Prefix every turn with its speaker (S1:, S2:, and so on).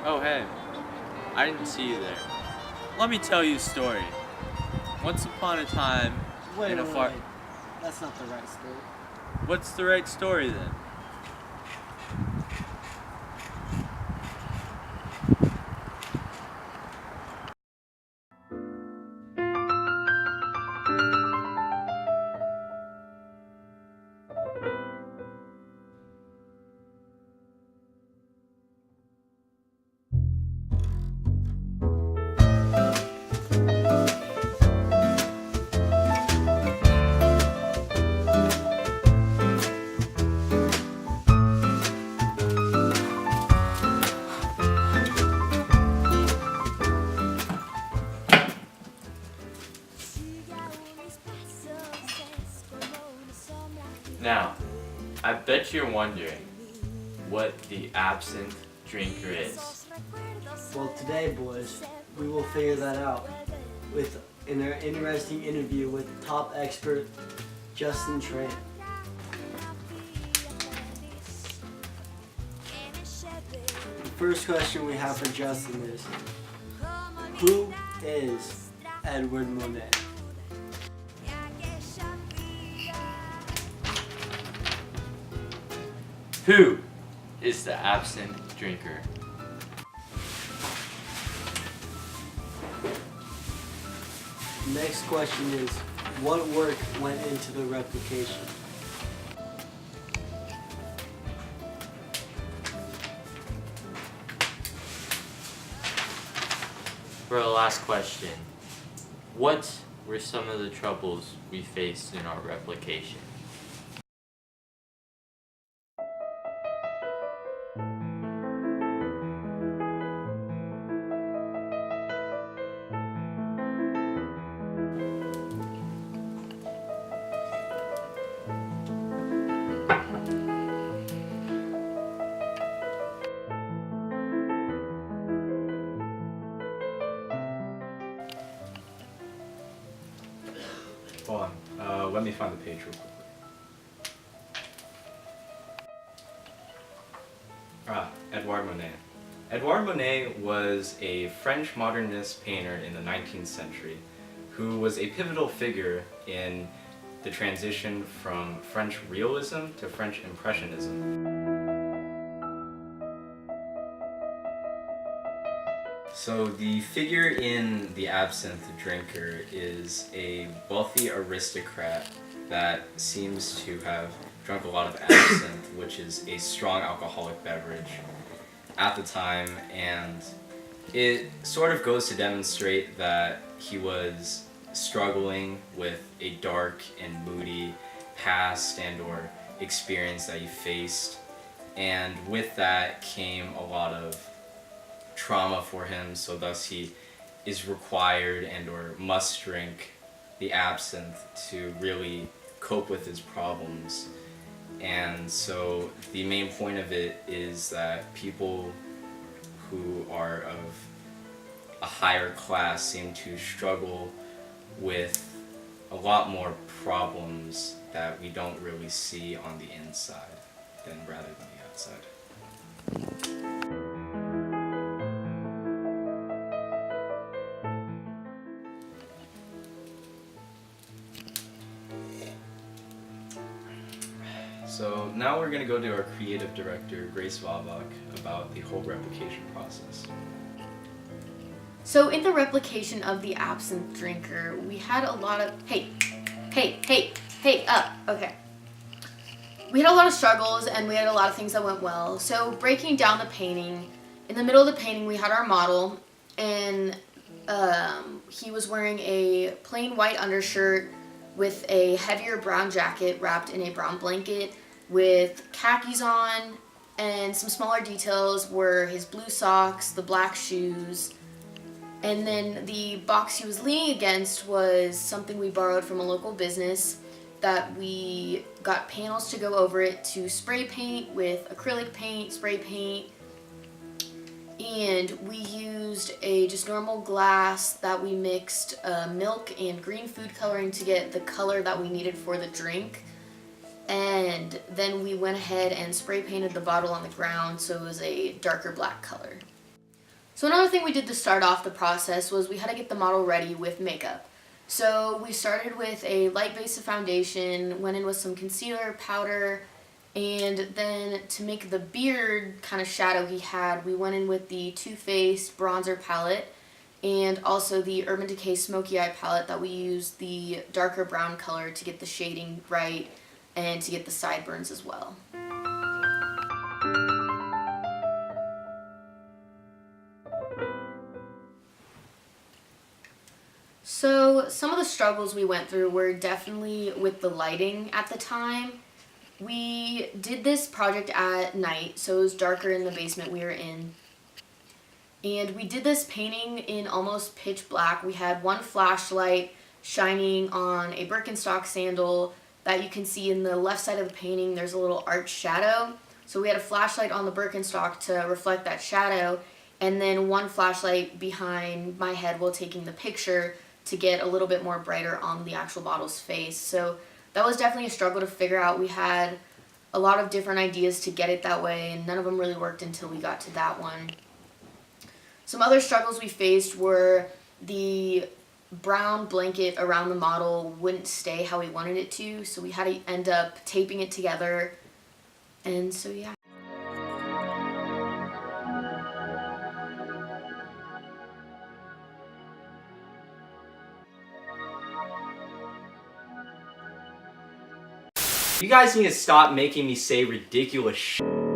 S1: Oh, hey. I didn't see you there. Let me tell you a story. Once upon a time,
S2: Wait,
S1: in a
S2: wait,
S1: far...
S2: wait. That's not the right story.
S1: What's the right story then? Now, I bet you're wondering what the absinthe drinker is.
S2: Well, today, boys, we will figure that out with an interesting interview with top expert Justin Tran. The first question we have for Justin is, who is Edouard Monet?
S1: Who is the absinthe drinker?
S2: Next question is, what work went into the replication?
S1: For our last question, what were some of the troubles we faced in our replication?
S3: Hold on, let me find the page real quickly. Edouard Monet. Edouard Monet was a French modernist painter in the 19th century who was a pivotal figure in the transition from French realism to French impressionism. So the figure in The Absinthe Drinker is a wealthy aristocrat that seems to have drunk a lot of absinthe, which is a strong alcoholic beverage at the time, and it sort of goes to demonstrate that he was struggling with a dark and moody past and or experience that he faced, and with that came a lot of trauma for him, so thus he is required and or must drink the absinthe to really cope with his problems. And so the main point of it is that people who are of a higher class seem to struggle with a lot more problems that we don't really see on the inside than rather than the outside. So now we're going to go to our creative director, Grace Vavak, about the whole replication process.
S4: So in the replication of the absinthe drinker, we had a lot of, okay. We had a lot of struggles and we had a lot of things that went well. So breaking down the painting, in the middle of the painting we had our model, and he was wearing a plain white undershirt with a heavier brown jacket wrapped in a brown blanket with khakis on, and some smaller details were his blue socks, the black shoes, and then the box he was leaning against was something we borrowed from a local business that we got panels to go over it to spray paint with acrylic paint, spray paint, and we used a just normal glass that we mixed milk and green food coloring to get the color that we needed for the drink. And then we went ahead and spray painted the bottle on the ground so it was a darker black color. So another thing we did to start off the process was we had to get the model ready with makeup. So we started with a light base of foundation, went in with some concealer, powder, and then to make the beard kind of shadow he had, we went in with the Too Faced bronzer palette and also the Urban Decay Smoky Eye palette that we used the darker brown color to get the shading right and to get the sideburns as well. So some of the struggles we went through were definitely with the lighting at the time. We did this project at night, so it was darker in the basement we were in. And we did this painting in almost pitch black. We had one flashlight shining on a Birkenstock sandal that you can see in the left side of the painting. There's a little arch shadow. So we had a flashlight on the Birkenstock to reflect that shadow, and then one flashlight behind my head while taking the picture to get a little bit more brighter on the actual model's face. So that was definitely a struggle to figure out. We had a lot of different ideas to get it that way, and none of them really worked until we got to that one. Some other struggles we faced were the brown blanket around the model wouldn't stay how we wanted it to, so we had to end up taping it together, and so yeah.
S5: You guys need to stop making me say ridiculous shit.